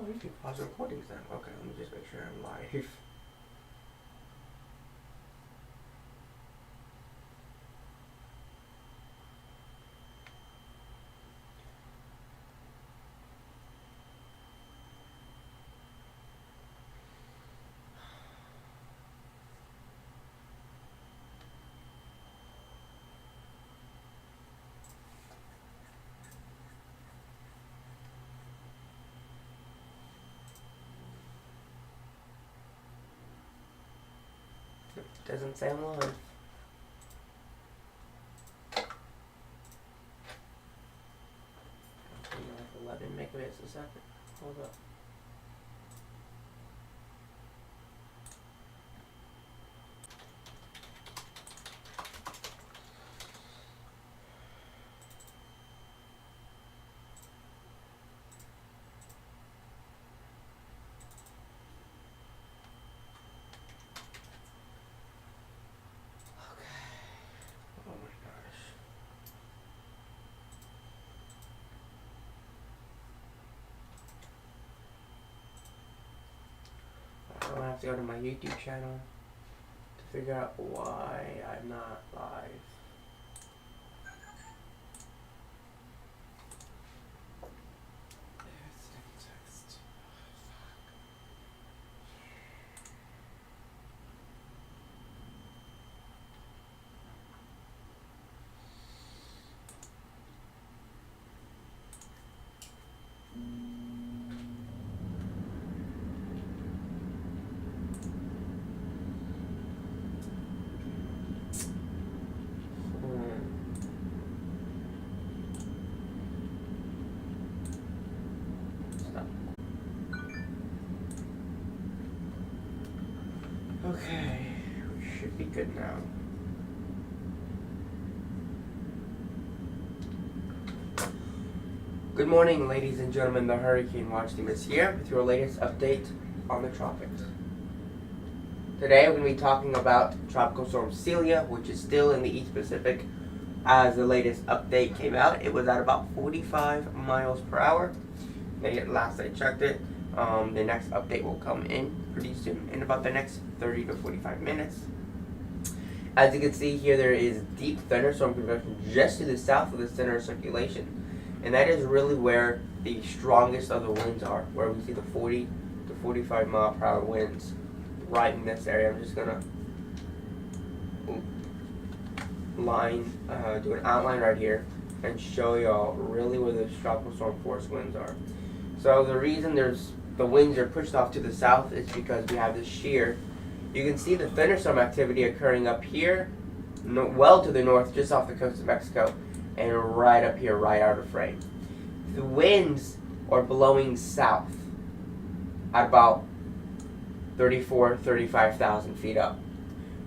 you can pause recordings then. Okay, let me just make sure I'm live. Doesn't say I'm live. Like 11 megabits a second. Hold up. Oh my gosh. I'm gonna have to go to my YouTube channel to figure out why I'm not live. Okay, we should be good now. Good morning, ladies and gentlemen. The Hurricane Watch Team is here with your latest update on the tropics. Today, we're going to be talking about Tropical Storm Celia, which is still in the East Pacific. As the latest update came out, it was at about 45 miles per hour. Last I checked it. The next update will come in pretty soon, in about the next 30 to 45 minutes. As you can see here, there is deep thunderstorm convection just to the south of the center of circulation. And that is really where the strongest of the winds are, where we see the 40 to 45 mile per hour winds right in this area. I'm just going to do an outline right here and show y'all really where the tropical storm force winds are. So the reason the winds are pushed off to the south is because we have this shear. You can see the thunderstorm activity occurring up here, well to the north, just off the coast of Mexico, and right up here, right out of frame. The winds are blowing south at about 35,000 feet up.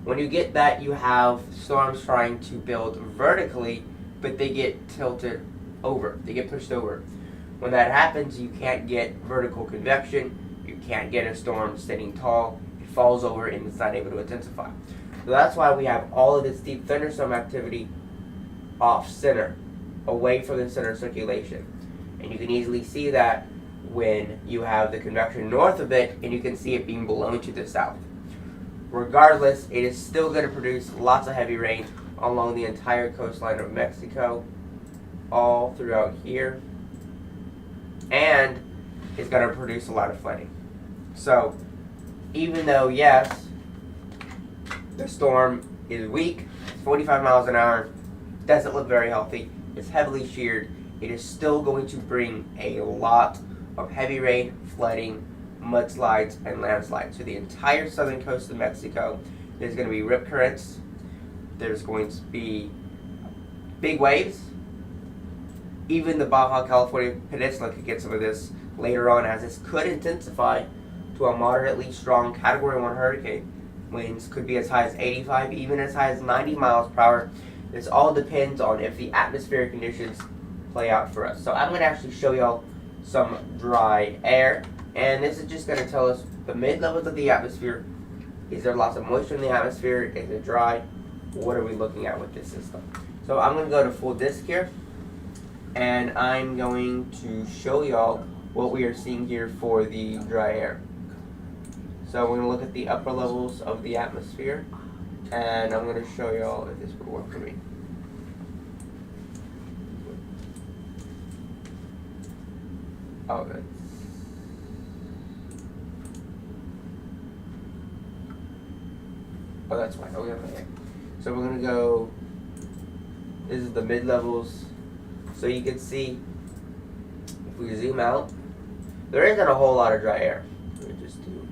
When you get that, you have storms trying to build vertically, but they get tilted over. They get pushed over. When that happens, you can't get vertical convection. You can't get a storm sitting tall. It falls over and it's not able to intensify. So that's why we have all of this deep thunderstorm activity off center, away from the center of circulation. And you can easily see that when you have the convection north of it, and you can see it being blown to the south. Regardless, it is still going to produce lots of heavy rain along the entire coastline of Mexico, all throughout here. And it's going to produce a lot of flooding. So, even though, yes, the storm is weak, 45 miles an hour, doesn't look very healthy, it's heavily sheared, it is still going to bring a lot of heavy rain, flooding, mudslides, and landslides to the entire southern coast of Mexico. There's going to be rip currents, there's going to be big waves. Even the Baja California Peninsula could get some of this later on, as this could intensify to a moderately strong Category 1 hurricane. Winds could be as high as 85, even as high as 90 miles per hour. This all depends on if the atmospheric conditions play out for us. So I'm going to actually show y'all some dry air, and this is just going to tell us the mid-levels of the atmosphere. Is there lots of moisture in the atmosphere? Is it dry? What are we looking at with this system? So I'm going to go to full disk here, and I'm going to show y'all what we are seeing here for the dry air. So we're going to look at the upper levels of the atmosphere, and I'm going to show y'all if this would work for me. Oh, good. Oh, that's fine. Okay. So we're going to go, this is the mid-levels. So you can see, if we zoom out, there isn't a whole lot of dry air. Let me just do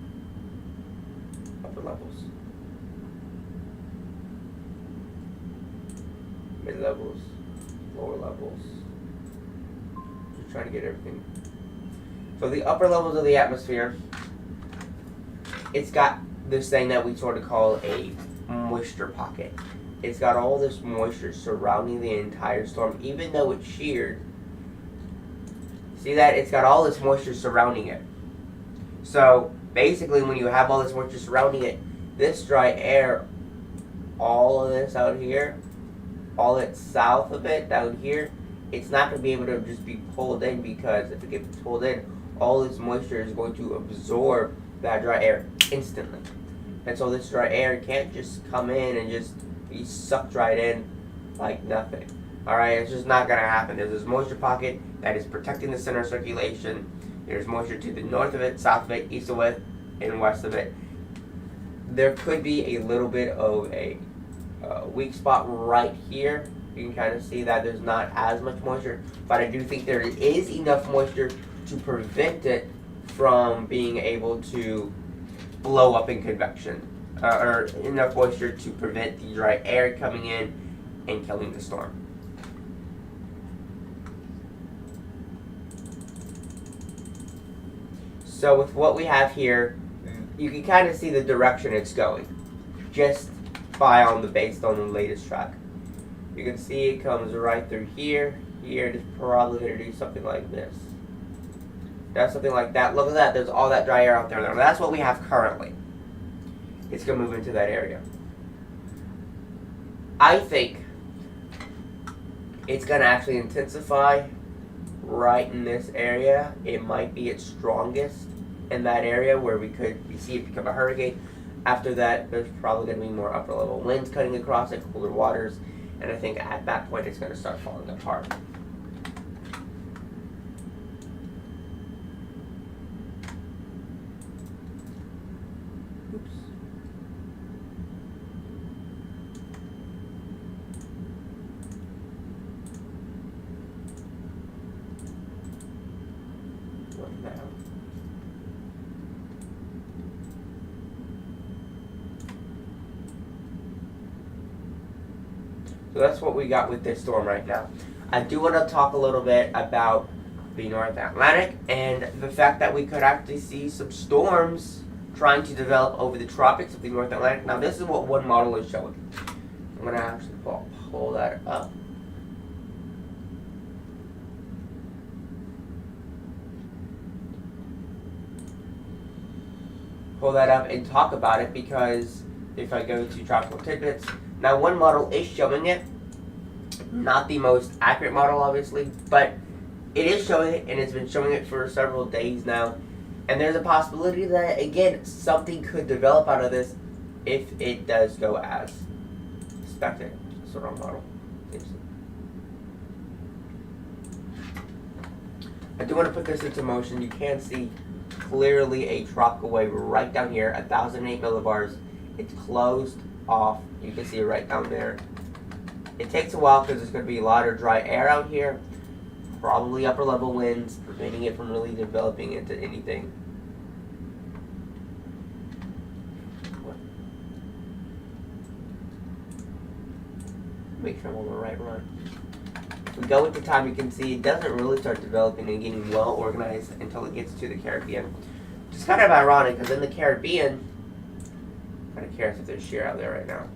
upper levels. Mid-levels, lower levels. Just trying to get everything. So the upper levels of the atmosphere, it's got this thing that we sort of call a moisture pocket. It's got all this moisture surrounding the entire storm, even though it's sheared. See that? It's got all this moisture surrounding it. So basically when you have all this moisture surrounding it, this dry air, all of this out here, all that's south of it down here, it's not going to be able to just be pulled in, because if it gets pulled in, all this moisture is going to absorb that dry air instantly. And so this dry air can't just come in and just be sucked right in like nothing. Alright, it's just not going to happen. There's this moisture pocket that is protecting the center of circulation. There's moisture to the north of it, south of it, east of it, and west of it. There could be a little bit of a weak spot right here. You can kind of see that there's not as much moisture, but I do think there is enough moisture to prevent it from being able to blow up in convection, or enough moisture to prevent the dry air coming in and killing the storm. So with what we have here, you can kind of see the direction it's going, just based on the latest track. You can see it comes right through here. Here, it's probably going to do something like this. That's something like that. Look at that. There's all that dry air out there. That's what we have currently. It's going to move into that area. I think it's going to actually intensify right in this area. It might be its strongest in that area where we see it become a hurricane. After that, there's probably going to be more upper level winds cutting across it, cooler waters, and I think at that point it's going to start falling apart. Oops. What now? So that's what we got with this storm right now. I do want to talk a little bit about the North Atlantic and the fact that we could actually see some storms trying to develop over the tropics of the North Atlantic. Now this is what one model is showing. I'm going to actually pull that up. Pull that up and talk about it, because if I go to tropical tidbits, now one model is showing it, not the most accurate model obviously, but it is showing it, and it's been showing it for several days now, and there's a possibility that again something could develop out of this if it does go as expected. It's the wrong model. I do want to put this into motion. You can see clearly a tropical wave right down here, 1,008 millibars. It's closed off. You can see it right down there. It takes a while because there's going to be a lot of dry air out here, probably upper level winds, preventing it from really developing into anything. Make sure I'm on the right run. If we go with the time, you can see it doesn't really start developing and getting well organized until it gets to the Caribbean. Which is kind of ironic, because in the Caribbean, I'm kind of curious if there's shear out there right now.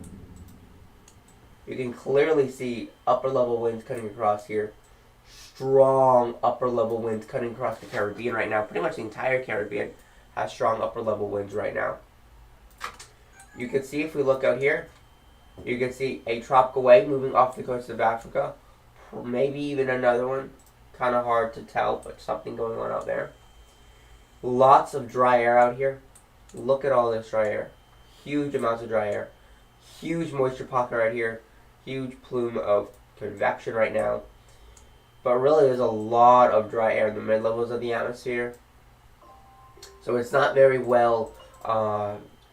You can clearly see upper level winds cutting across here. Strong upper level winds cutting across the Caribbean right now. Pretty much the entire Caribbean has strong upper level winds right now. You can see, if we look out here, you can see a tropical wave moving off the coast of Africa. Maybe even another one. kind of hard to tell, but something going on out there. Lots of dry air out here. Look at all this dry air. Huge amounts of dry air. Huge moisture pocket right here. Huge plume of convection right now. But really, there's a lot of dry air in the mid-levels of the atmosphere. So it's not very well,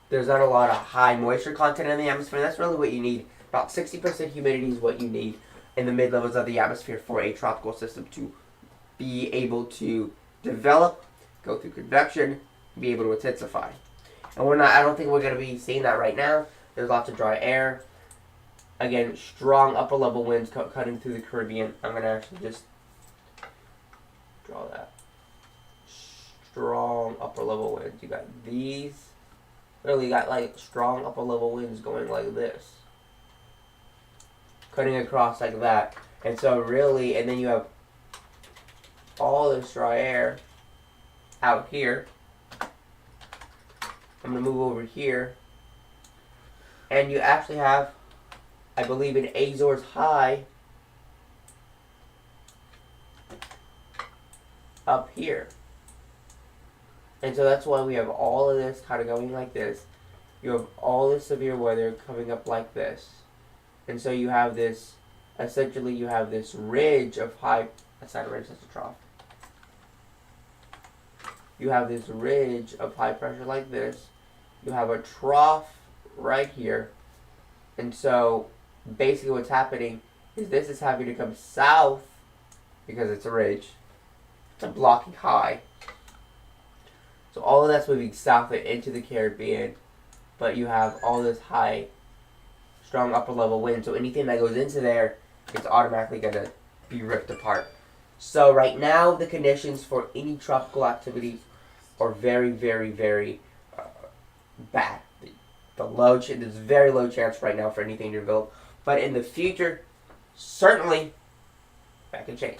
there's not a lot of high moisture content in the atmosphere. That's really what you need. About 60% humidity is what you need in the mid-levels of the atmosphere for a tropical system to be able to develop, go through convection, be able to intensify. And I don't think we're going to be seeing that right now. There's lots of dry air. Again, strong upper level winds cutting through the Caribbean. I'm going to actually just draw that. Strong upper level winds. You got these. Really got like strong upper level winds going like this. Cutting across like that. And so really, and then you have all this dry air out here. I'm going to move over here. And you actually have, I believe, an Azores high up here. And so that's why we have all of this kind of going like this. You have all this severe weather coming up like this. And so you have this, essentially you have this ridge of high, that's not a ridge, that's a trough. You have this ridge of high pressure like this. You have a trough right here. And so basically what's happening is this is having to come south because it's a ridge. It's a blocking high. So all of that's moving south and into the Caribbean. But you have all this high, strong upper level wind. So anything that goes into there is automatically going to be ripped apart. So right now the conditions for any tropical activity are very, very, very bad. There's very low chance right now for anything to develop. But in the future, certainly, that can change.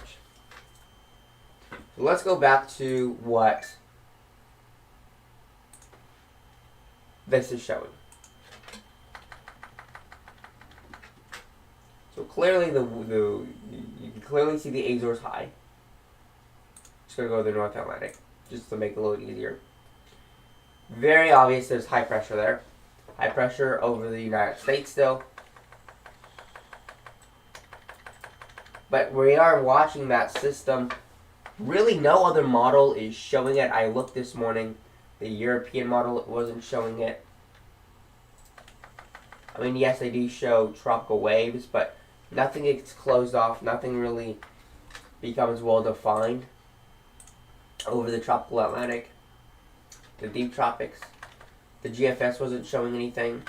So let's go back to what this is showing. So clearly, you can clearly see the Azores high. Just gonna go to the North Atlantic, just to make it a little easier. Very obvious there's high pressure there. High pressure over the United States still. But we are watching that system. Really no other model is showing it. I looked this morning. The European model wasn't showing it. I mean, yes, they do show tropical waves, but nothing gets closed off. Nothing really becomes well defined over the tropical Atlantic. The deep tropics. The GFS wasn't showing anything.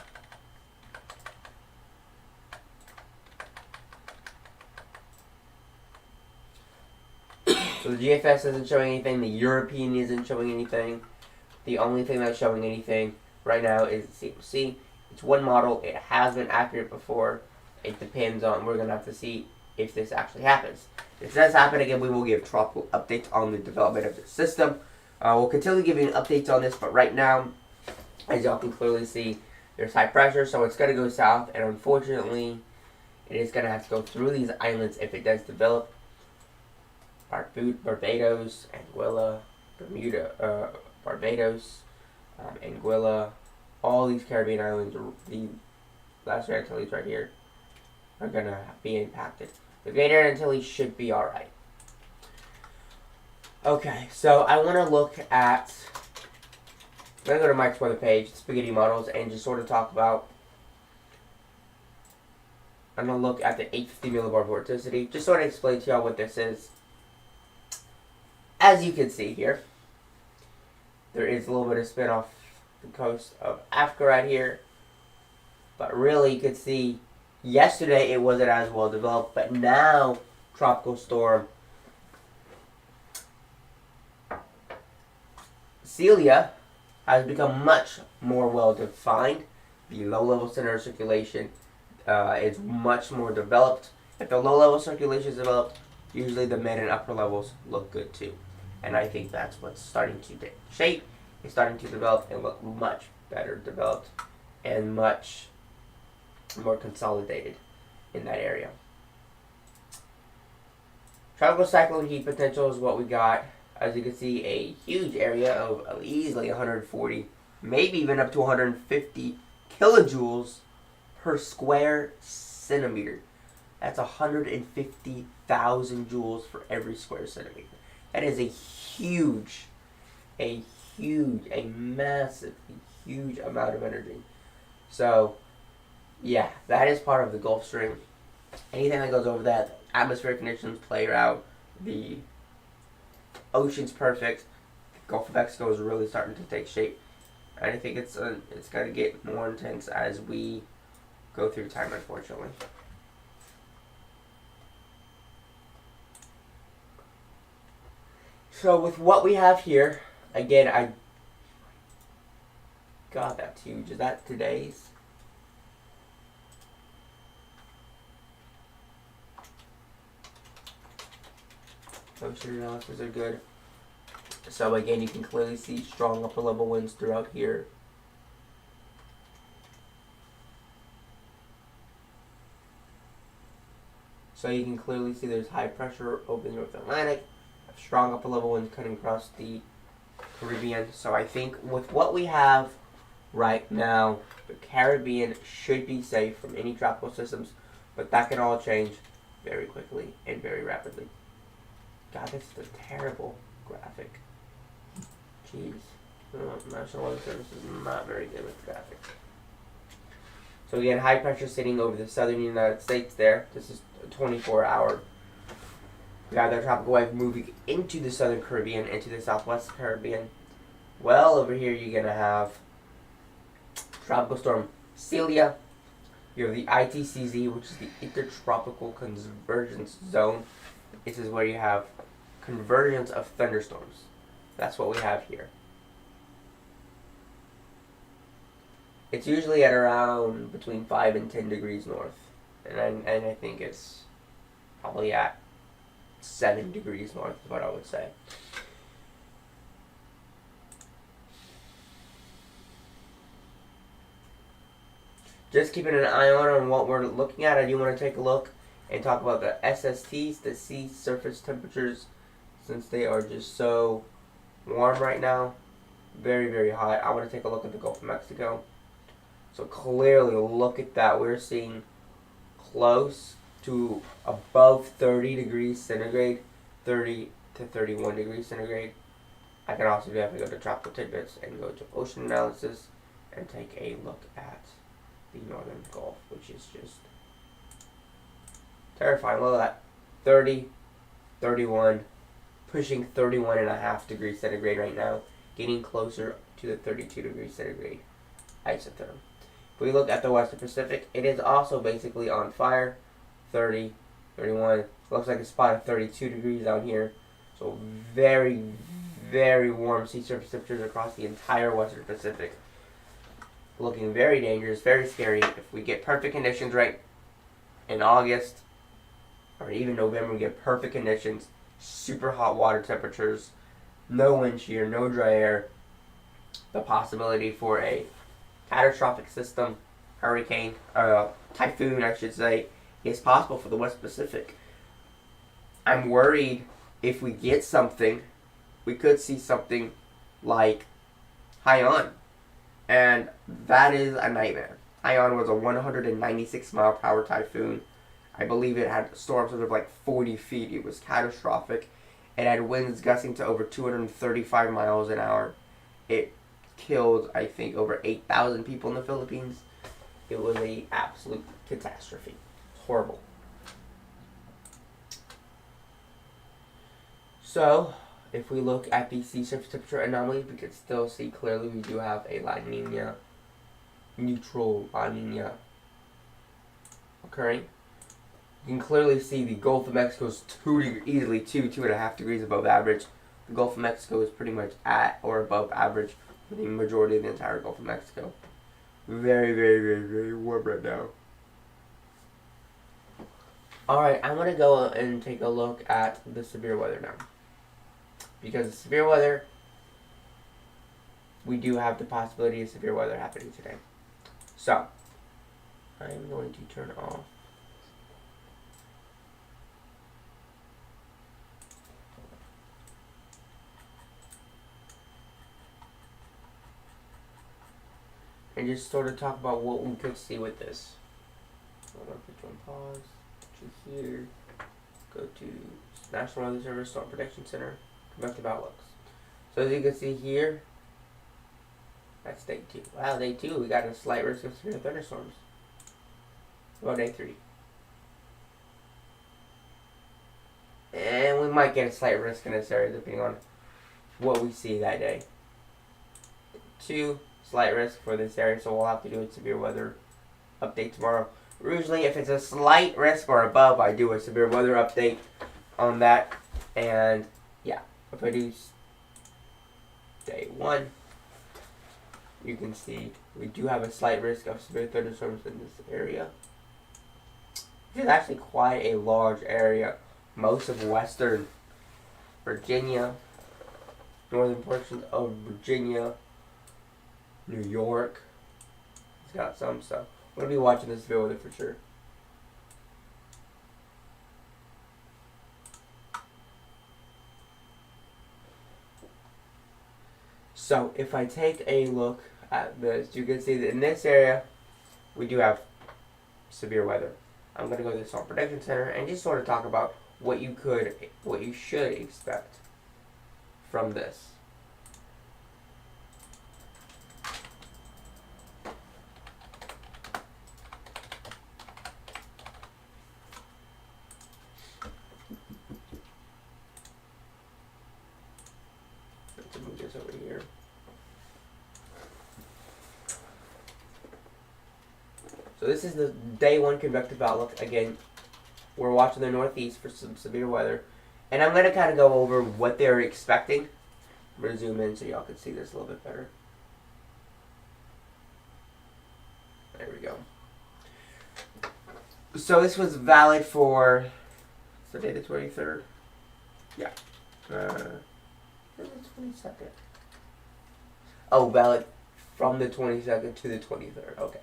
So the GFS isn't showing anything. The European isn't showing anything. The only thing that's showing anything right now is the CMC. It's one model. It has been accurate before. It depends on, we're going to have to see if this actually happens. If it does happen again, we will give tropical updates on the development of the system. We'll continue giving updates on this, but right now, as y'all can clearly see, there's high pressure, so it's going to go south, and unfortunately, it is going to have to go through these islands if it does develop. Barbados, Anguilla, Bermuda, Barbados, Anguilla, all these Caribbean islands, the last Antilles right here, are going to be impacted. The Greater Antilles should be alright. Okay, so I want to look at, I'm going to go to Mike's weather page, spaghetti models, and just sort of talk about, I'm going to look at the 850 millibar vorticity, just sort of explain to y'all what this is. As you can see here, there is a little bit of spin off the coast of Africa right here, but really you could see yesterday it wasn't as well developed, but now tropical storm Celia has become much more well defined. The low level center of circulation is much more developed. If the low level circulation is developed, usually the mid and upper levels look good too. And I think that's what's starting to take shape. It's starting to develop and look much better developed and much more consolidated in that area. Tropical cyclone heat potential is what we got. As you can see, a huge area of easily 140, maybe even up to 150 kilojoules per square centimeter. That's 150,000 joules for every square centimeter. That is a massive, huge amount of energy. So, yeah, that is part of the Gulf Stream. Anything that goes over that, atmospheric conditions play out. The ocean's perfect. The Gulf of Mexico is really starting to take shape. And I think it's going to get more intense as we go through time, unfortunately. So with what we have here, again, God, that's huge. Is that today's? Ocean analysis are good. So again, you can clearly see strong upper level winds throughout here. So you can clearly see there's high pressure over the North Atlantic, strong upper level winds cutting across the Caribbean. So I think with what we have right now, the Caribbean should be safe from any tropical systems, but that can all change very quickly and very rapidly. God, this is a terrible graphic. Jeez. National Weather Service is not very good with graphics. So again, high pressure sitting over the southern United States there. This is a 24-hour. We have that tropical wave moving into the southern Caribbean, into the southwest Caribbean. Well, over here you're going to have Tropical Storm Celia. You have the ITCZ, which is the Intertropical Convergence Zone. This is where you have convergence of thunderstorms. That's what we have here. It's usually at around between 5 and 10 degrees north. And I think it's probably at 7 degrees north is what I would say. Just keeping an eye on what we're looking at. I do want to take a look and talk about the SSTs, the sea surface temperatures, since they are just so warm right now. Very, very hot. I want to take a look at the Gulf of Mexico. So clearly, look at that. We're seeing close to above 30 degrees centigrade, 30 to 31 degrees centigrade. I can also definitely go to tropical tidbits and go to ocean analysis and take a look at the northern Gulf, which is just terrifying. Look at that. 30, 31, pushing 31.5 degrees centigrade right now, getting closer to the 32 degrees centigrade isotherm. If we look at the Western Pacific, it is also basically on fire. 30, 31, looks like a spot of 32 degrees down here. So very, very warm sea surface temperatures across the entire Western Pacific. Looking very dangerous, very scary. If we get perfect conditions right in August or even November, we get perfect conditions, super hot water temperatures, no wind shear, no dry air, the possibility for a catastrophic system, hurricane, typhoon I should say, is possible for the West Pacific. I'm worried if we get something, we could see something like Haiyan. And that is a nightmare. Haiyan was a 196 mile per hour typhoon. I believe it had storms of like 40 feet. It was catastrophic. It had winds gusting to over 235 miles an hour. It killed, I think, over 8,000 people in the Philippines. It was an absolute catastrophe. Horrible. So, if we look at the sea surface temperature anomaly, we can still see clearly we do have a La Nina, neutral La Nina occurring. You can clearly see the Gulf of Mexico is easily 2.5 degrees above average. The Gulf of Mexico is pretty much at or above average for the majority of the entire Gulf of Mexico. Very, very, very, very warm right now. Alright, I'm going to go and take a look at the severe weather now. Because severe weather, we do have the possibility of severe weather happening today. So, I'm going to turn off and just sort of talk about what we could see with this. I'm going to put you on pause, put you here, go to National Weather Service Storm Protection Center, convective outlooks. So as you can see here, that's day 2. Wow, day 2, we got a slight risk of severe thunderstorms. About day 3. And we might get a slight risk in this area depending on what we see that day. 2, slight risk for this area, so we'll have to do a severe weather update tomorrow. Usually if it's a slight risk or above, I do a severe weather update on that. And yeah, if I do day 1, you can see we do have a slight risk of severe thunderstorms in this area. This is actually quite a large area. Most of western Virginia, northern portions of Virginia, New York. It's got some stuff. We're going to be watching this video with it for sure. So if I take a look at this, you can see that in this area, we do have severe weather. I'm going to go to the Storm Protection Center and just sort of talk about what you should expect from this. Let's move this over here. So this is the day 1 convective outlook. Again, we're watching the northeast for some severe weather. And I'm going to kind of go over what they're expecting. I'm going to zoom in so y'all can see this a little bit better. There we go. So this was valid for today the 23rd. Yeah. The 22nd. Oh, valid from the 22nd to the 23rd. Okay.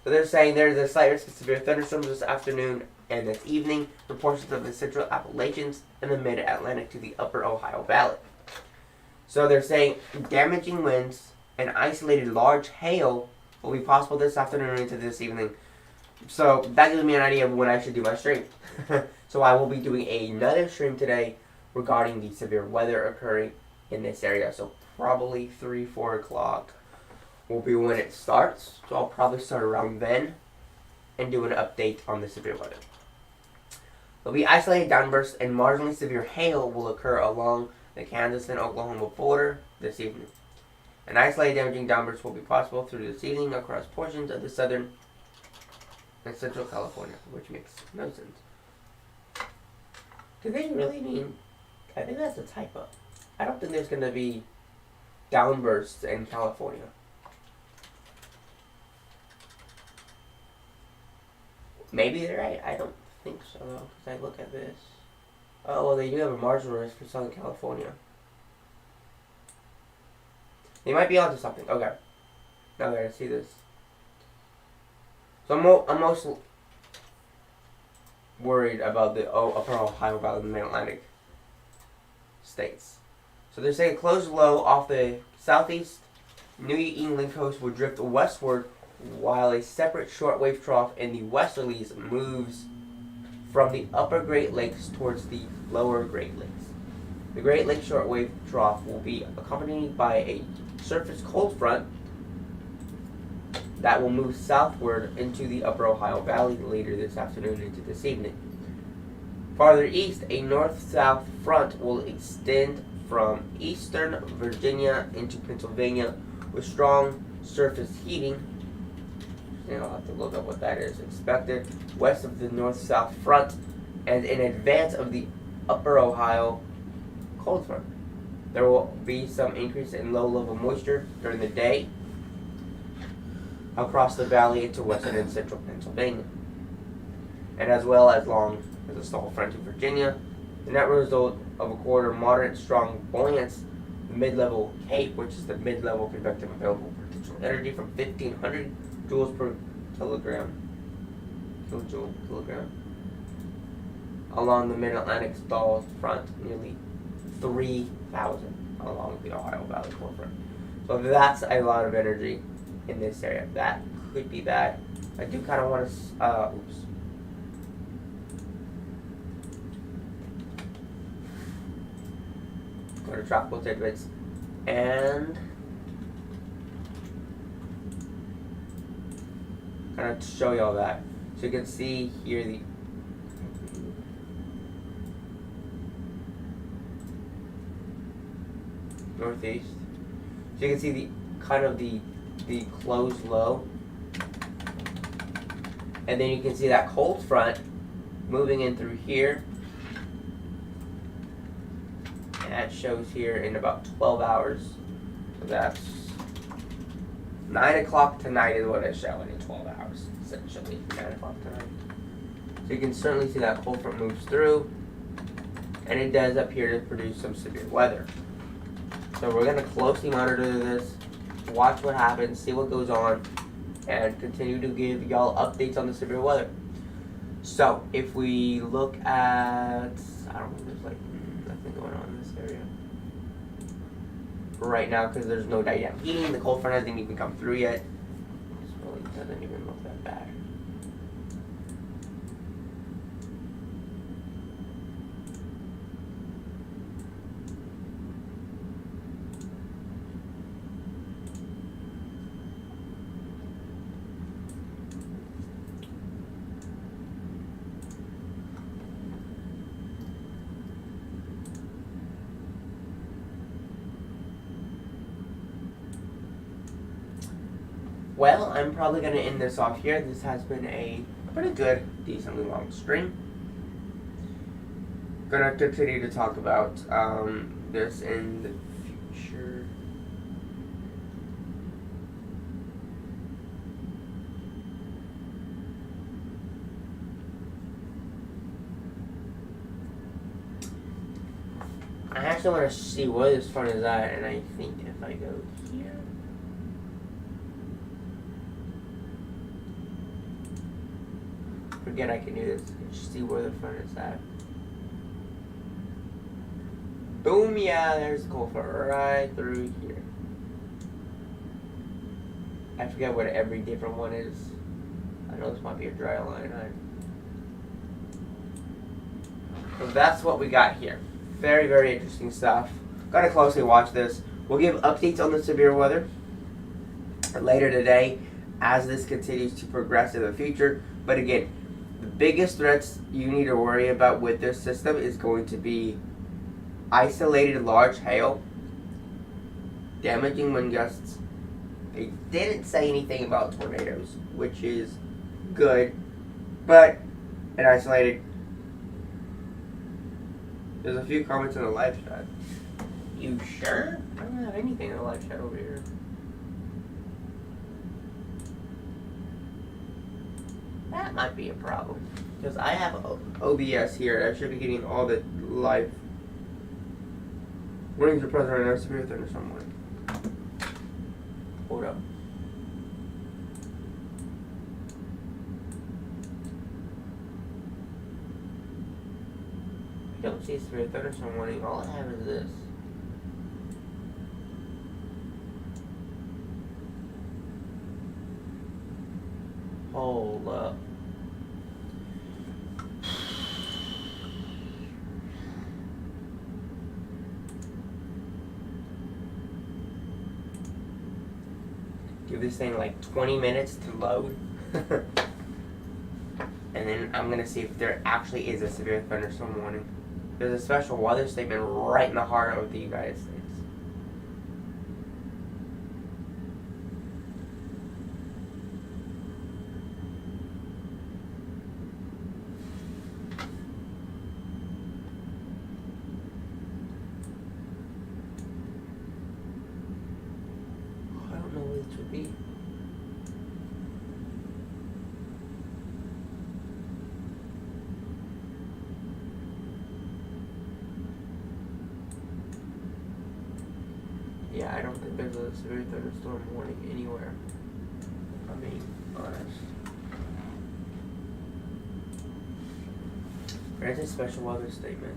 So they're saying there's a slight risk of severe thunderstorms this afternoon and this evening for portions of the central Appalachians and the mid-Atlantic to the upper Ohio Valley. So they're saying damaging winds and isolated large hail will be possible this afternoon into this evening. So that gives me an idea of when I should do my stream. So I will be doing another stream today regarding the severe weather occurring in this area. So probably 3-4 o'clock will be when it starts. So I'll probably start around then and do an update on the severe weather. There'll be isolated downbursts and marginally severe hail will occur along the Kansas and Oklahoma border this evening. An isolated damaging downburst will be possible through this evening across portions of the southern and central California, which makes no sense. Do they really mean? I think that's a typo. I don't think there's going to be downbursts in California. Maybe they're right. I don't think so, though, because I look at this. Oh, well, they do have a marginal risk for Southern California. They might be onto something. Okay. Now that I see this. So I'm most worried about the upper Ohio Valley and the Mid-Atlantic states. So they're saying close low off the southeast New England coast will drift westward while a separate shortwave trough in the westerlies moves from the upper Great Lakes towards the lower Great Lakes. The Great Lakes shortwave trough will be accompanied by a surface cold front that will move southward into the upper Ohio Valley later this afternoon into this evening. Farther east, a north-south front will extend from eastern Virginia into Pennsylvania with strong surface heating. I'll have to look up what that is. Expected west of the north-south front and in advance of the upper Ohio cold front. There will be some increase in low-level moisture during the day across the valley into western and central Pennsylvania, and as well as long as a stall front in Virginia. The net result of a quarter moderate strong buoyance, the mid-level Cape, which is the mid-level convective available potential energy from 1,500 joules per kilogram, along the mid-Atlantic stall front, nearly 3,000 along the Ohio Valley core front. So that's a lot of energy in this area. That could be bad. I do kind of want to, oops. Go to tropical tidbits and kind of show you all that. So you can see here the northeast. So you can see the kind of the closed low. And then you can see that cold front moving in through here. And that shows here in about 12 hours. So that's 9 o'clock tonight is what it's showing in 12 hours, essentially. 9 o'clock tonight. So you can certainly see that cold front moves through. And it does appear to produce some severe weather. So we're going to closely monitor this, watch what happens, see what goes on, and continue to give y'all updates on the severe weather. So if we look at, I don't know, there's like nothing going on in this area right now because there's no dynamic heating. The cold front hasn't even come through yet. This really doesn't even look that bad. Well, I'm probably going to end this off here. This has been a pretty good, decently long stream. Going to continue to talk about this in the future. I actually want to see where this front is at, and I think if I go here. Forget I can do this. Just see where the front is at. Boom, yeah, there's the cold front right through here. I forget what every different one is. I know this might be a dry line. So that's what we got here. Very, very interesting stuff. Gotta closely watch this. We'll give updates on the severe weather later today as this continues to progress in the future. But again, the biggest threats you need to worry about with this system is going to be isolated large hail, damaging wind gusts. They didn't say anything about tornadoes, which is good, but an isolated. There's a few comments in the live chat. You sure? I don't have anything in the live chat over here. That might be a problem. Because I have OBS here. I should be getting all the live warnings are present right now. Severe thunderstorm warning. Hold up. I don't see a severe thunderstorm warning. All I have is this. Hold up. Give this thing like 20 minutes to load. And then I'm going to see if there actually is a severe thunderstorm warning. There's a special weather statement right in the heart of the United States. I don't know what this would be. Yeah, I don't think there's a severe thunderstorm warning anywhere. I'm being honest. There's a special weather statement.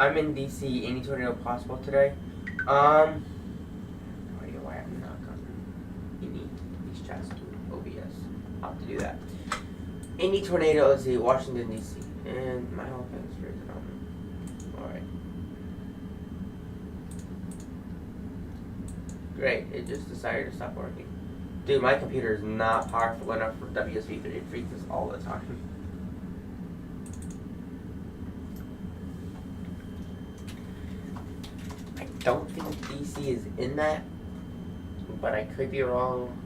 I'm in DC. Any tornado possible today? No idea why I'm not gotten any of these chats to OBS. I'll have to do that. Any tornado, let's see, Washington DC. And my whole thing's freezing on me. Alright. Great, it just decided to stop working. Dude, my computer is not powerful enough for WSV3. It freezes all the time. I don't think DC is in that, but I could be wrong.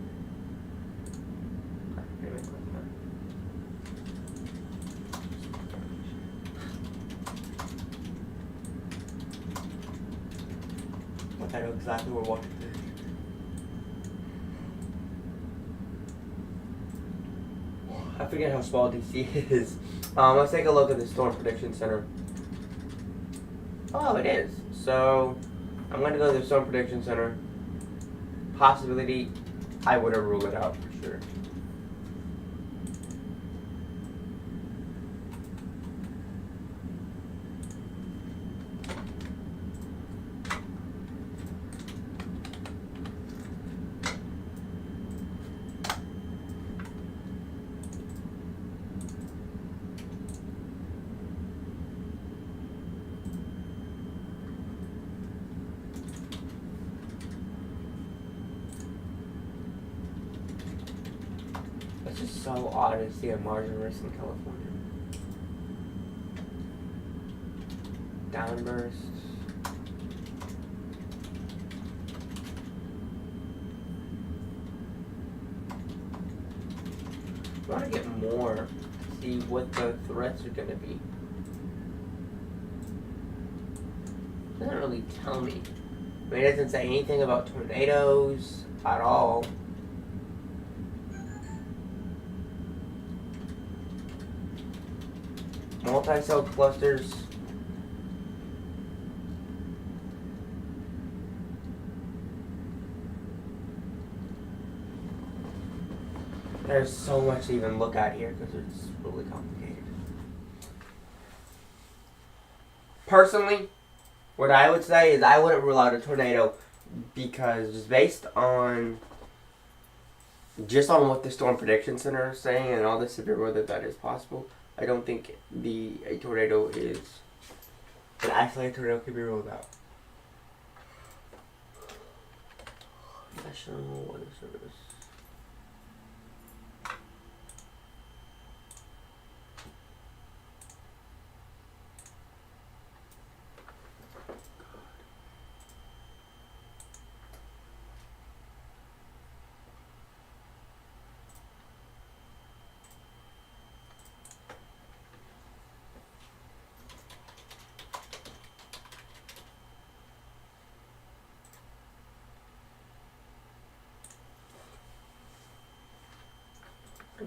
I know exactly where Washington is. I forget how small DC is. Let's take a look at the Storm Prediction Center. Oh, it is. So, I'm going to go to the Storm Prediction Center. Possibility, I would have ruled it out for sure. It's just so odd to see a margin risk in California. Downburst. I want to get more, see what the threats are going to be. Doesn't really tell me. I mean, it doesn't say anything about tornadoes at all. Multi-cell clusters. There's so much to even look at here because it's really complicated. Personally, what I would say is I wouldn't rule out a tornado because just based on what the Storm Prediction Center is saying and all the severe weather that is possible, I don't think a tornado is an isolated tornado can be ruled out. National Weather Service.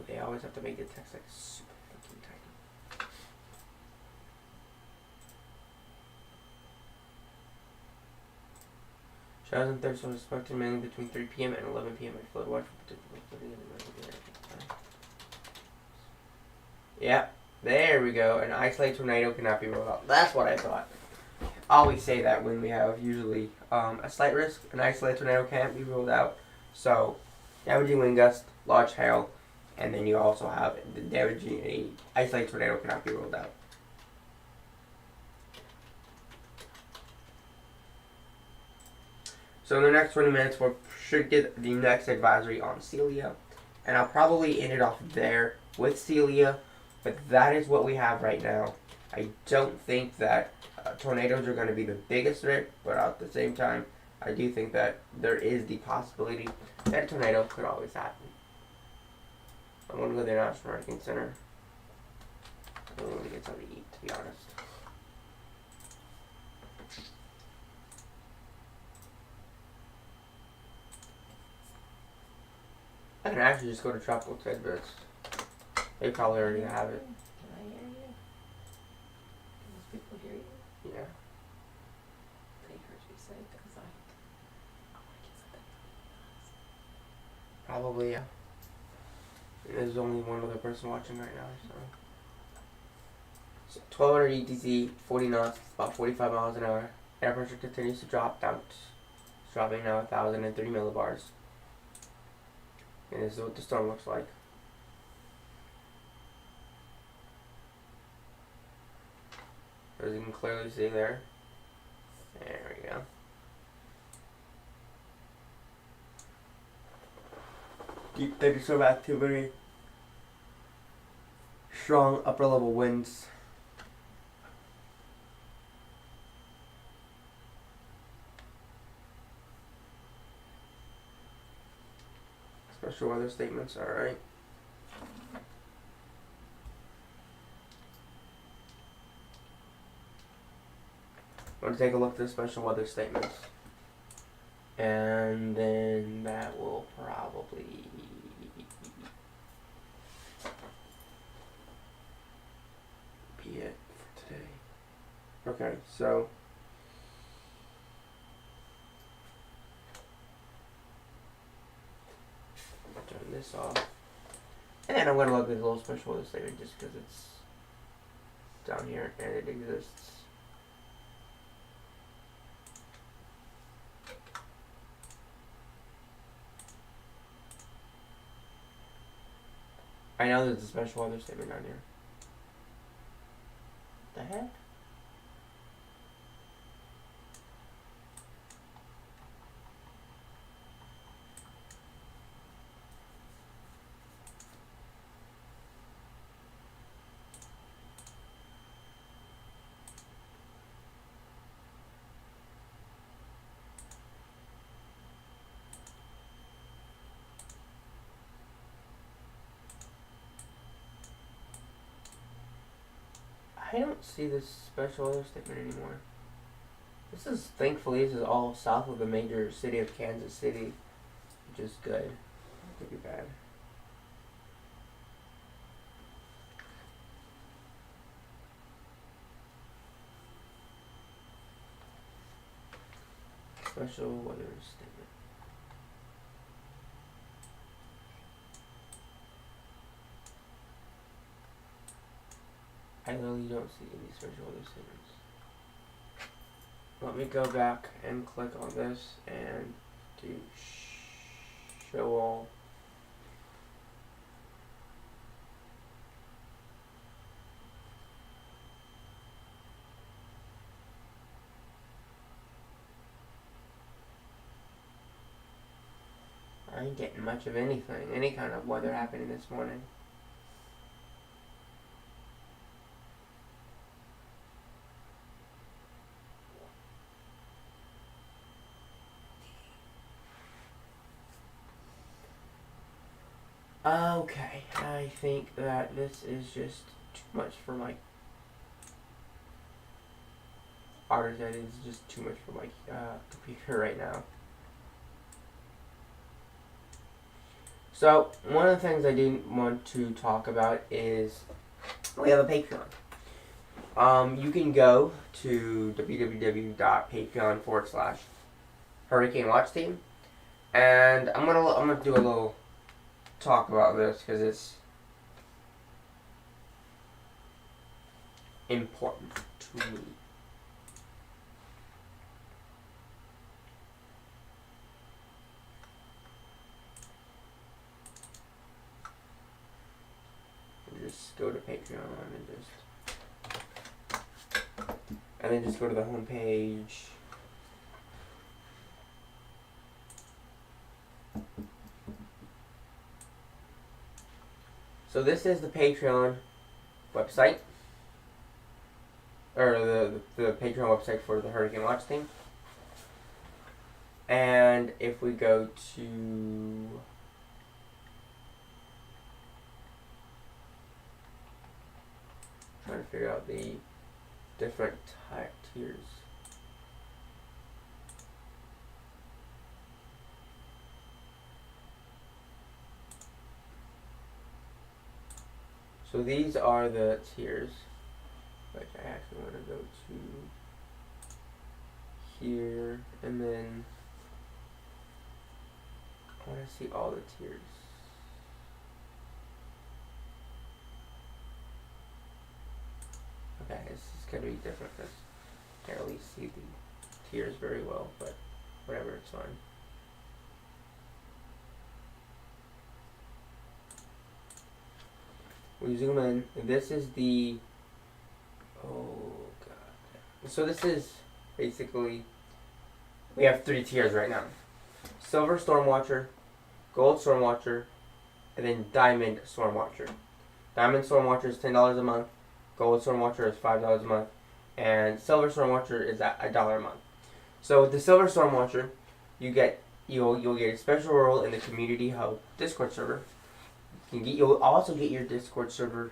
They always have to make the text like super fucking tiny. Showers and thunderstorms expected mainly between 3 p.m. and 11 p.m. at flood watch for particular flooding in the Yeah, there we go. An isolated tornado cannot be ruled out. That's what I thought. I always say that when we have usually a slight risk, an isolated tornado can't be ruled out. So, damaging wind gust, large hail, and then you also have the damaging a isolated tornado cannot be ruled out. So in the next 20 minutes, we should get the next advisory on Celia. And I'll probably end it off there with Celia. But that is what we have right now. I don't think that tornadoes are going to be the biggest threat. But at the same time, I do think that there is the possibility that a tornado could always happen. I'm going to go to the National Hurricane Center. I don't want to get something to eat, to be honest. I can actually just go to Tropical Tidbits. They probably already have it. Can I hear you? Can those people hear you? Yeah. They heard you say because I want to get something from Probably, yeah. There's only one other person watching right now, So 1200 ETC, 40 knots, about 45 miles an hour. Air pressure continues to drop down. It's dropping now 1,003 millibars. And this is what the storm looks like. As you can clearly see there. There we go. Deep thunderstorm activity. Strong upper level winds. Special weather statements, alright. I'm going to take a look at the special weather statements. And then that will probably be it for today. Okay, so turn this off. And I'm going to look at this little special weather statement just because it's down here and it exists. I know there's a special weather statement down here. What the heck? I don't see this special weather statement anymore. This is, thankfully, this is all south of the major city of Kansas City, which is good. That could be bad. Special weather statement. I literally don't see any special weather statements. Let me go back and click on this and do show all. I ain't getting much of anything, any kind of weather happening this morning. Okay, I think that this is just too much for my that is just too much for my computer right now. So, one of the things I didn't want to talk about is we have a Patreon. You can go to www.patreon.com/Hurricane Watch Team, and I'm gonna do a little talk about this because it's important to me. Just go to Patreon and then just go to the home page. So this is the Patreon website, or the Patreon website for the Hurricane Watch Team. And if we go to trying to figure out the different tiers. So these are the tiers, which I actually want to go to here, and then I want to see all the tiers. Okay, gonna be different because I can't really see the tiers very well, but whatever, it's fine. We zoom in, and this is the, oh god. So this is basically, we have 3 tiers right now. Silver Stormwatcher, Gold Stormwatcher, and then Diamond Stormwatcher. Diamond Stormwatcher is $10 a month, Gold Stormwatcher is $5 a month, and Silver Stormwatcher is at $1 a month. So with the Silver Stormwatcher, you'll get a special role in the Community Hub Discord server. You'll also get your Discord server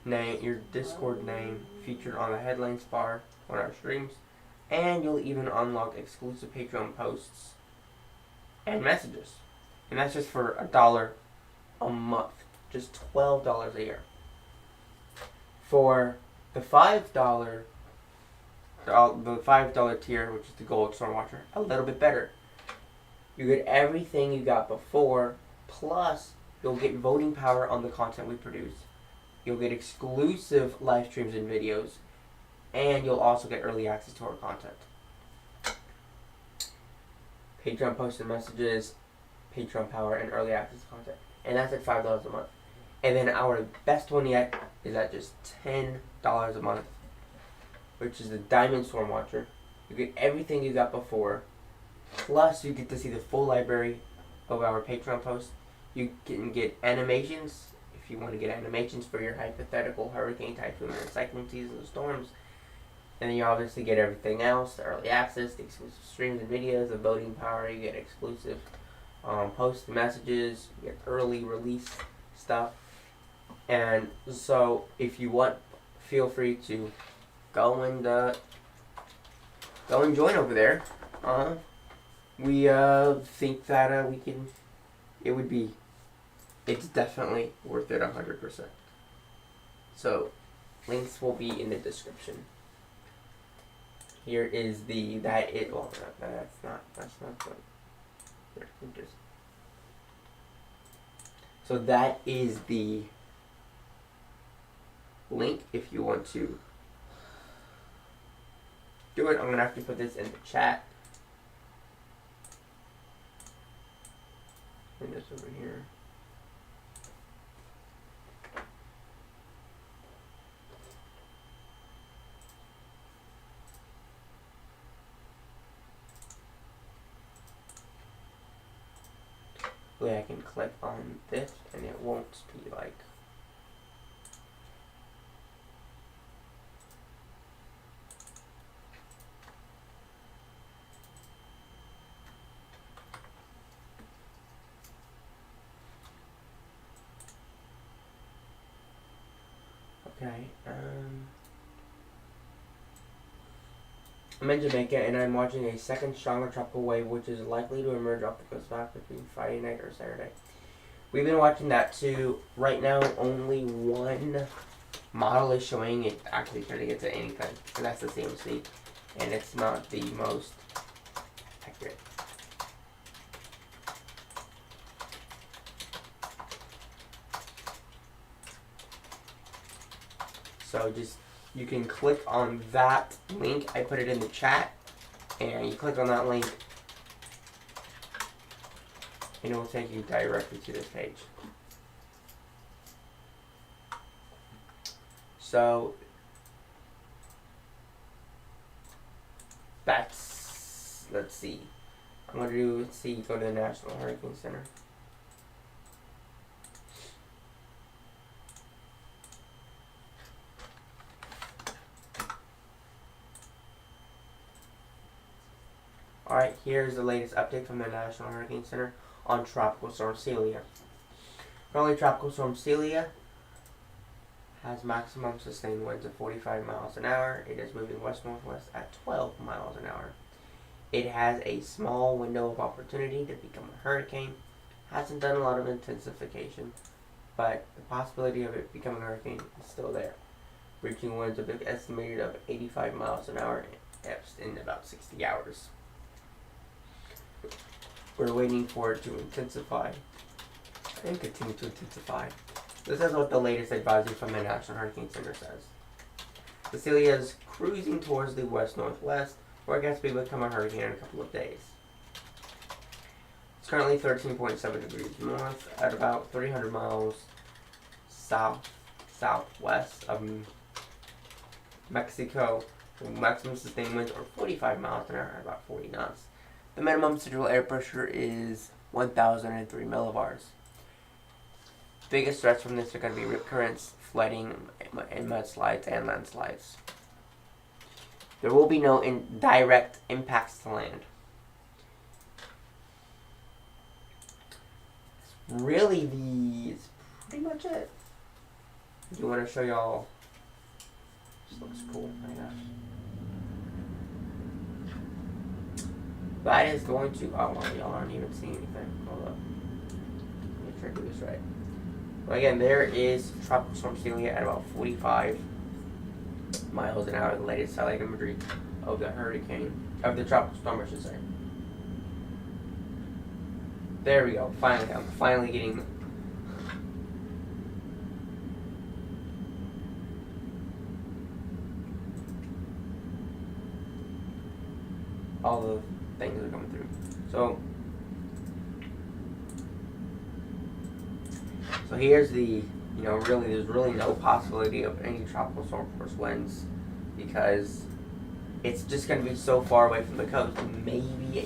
name, your Discord name featured on the headlines bar on our streams, and you'll even unlock exclusive Patreon posts and messages. And that's just for $1 a month, just $12 a year. For the $5 tier, which is the Gold Stormwatcher, a little bit better. You get everything you got before, plus you'll get voting power on the content we produce. You'll get exclusive live streams and videos, and you'll also get early access to our content. Patreon posts and messages, Patreon power, and early access content. And that's at $5 a month. And then our best one yet is at just $10 a month, which is the Diamond Stormwatcher. You get everything you got before, plus you get to see the full library of our Patreon posts. You can get animations, if you want to get animations for your hypothetical hurricane, typhoon, and cyclone season storms. And then you obviously get everything else, the early access, the exclusive streams and videos, the voting power, you get exclusive post messages, you get early release stuff. And so if you want, feel free to go and join over there. We think that it's definitely worth it 100%. So links will be in the description. Here is that's not good. So that is the link if you want to do it. I'm gonna have to put this in the chat. Bring this over here. I can click on this and it won't be like okay. I'm in Jamaica and I'm watching a second stronger tropical wave which is likely to emerge off the coast back between Friday night or Saturday. We've been watching that too. Right now only one model is showing it actually turning into anything, and that's the CMC, and it's not the most accurate. So you can click on that link. I put it in the chat, and you click on that link and it will take you directly to this page. So that's, let's see. I'm going to go to the National Hurricane Center. Alright, here's the latest update from the National Hurricane Center on Tropical Storm Celia. Currently, Tropical Storm Celia has maximum sustained winds of 45 miles an hour. It is moving west-northwest at 12 miles an hour. It has a small window of opportunity to become a hurricane. Hasn't done a lot of intensification, but the possibility of it becoming a hurricane is still there. Reaching winds of an estimated of 85 miles an hour in about 60 hours. We're waiting for it to intensify and continue to intensify. This is what the latest advisory from the National Hurricane Center says. Cecilia is cruising towards the west-northwest, where it gets to become a hurricane in a couple of days. It's currently 13.7 degrees north at about 300 miles southwest of Mexico. The maximum sustained winds are 45 miles an hour at about 40 knots. The minimum central air pressure is 1,003 millibars. Biggest threats from this are going to be rip currents, flooding, and mudslides and landslides. There will be no direct impacts to land. It's pretty much it. Do you want to show y'all? This looks cool, my gosh. That is going to, oh well, y'all aren't even seeing anything. Hold up. Make sure I do this right. Well, again, there is Tropical Storm Celia at about 45 miles an hour, the latest satellite imagery of the hurricane, of the tropical storm, I should say. There we go. Finally, I'm finally getting all the things are coming through. So here's the, there's really no possibility of any tropical storm force winds because it's just going to be so far away from the coast. Maybe a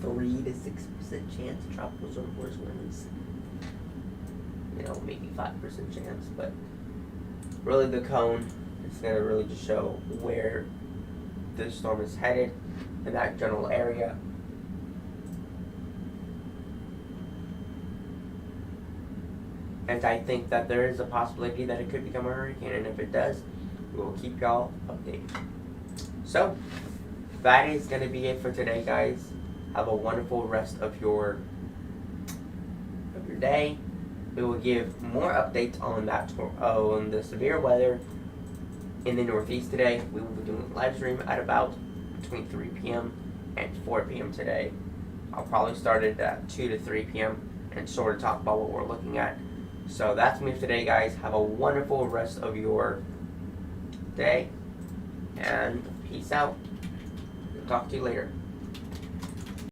3 to 6% chance of tropical storm force winds. Maybe 5% chance, but really the cone is going to really just show where the storm is headed in that general area. And I think that there is a possibility that it could become a hurricane, and if it does, we will keep y'all updated. So, that is going to be it for today, guys. Have a wonderful rest of your day. We will give more updates on on the severe weather in the Northeast today. We will be doing a live stream at about between 3 p.m. and 4 p.m. today. I'll probably start it at 2 to 3 p.m. and sort of talk about what we're looking at. So that's me for today, guys. Have a wonderful rest of your day, and peace out. Talk to you later.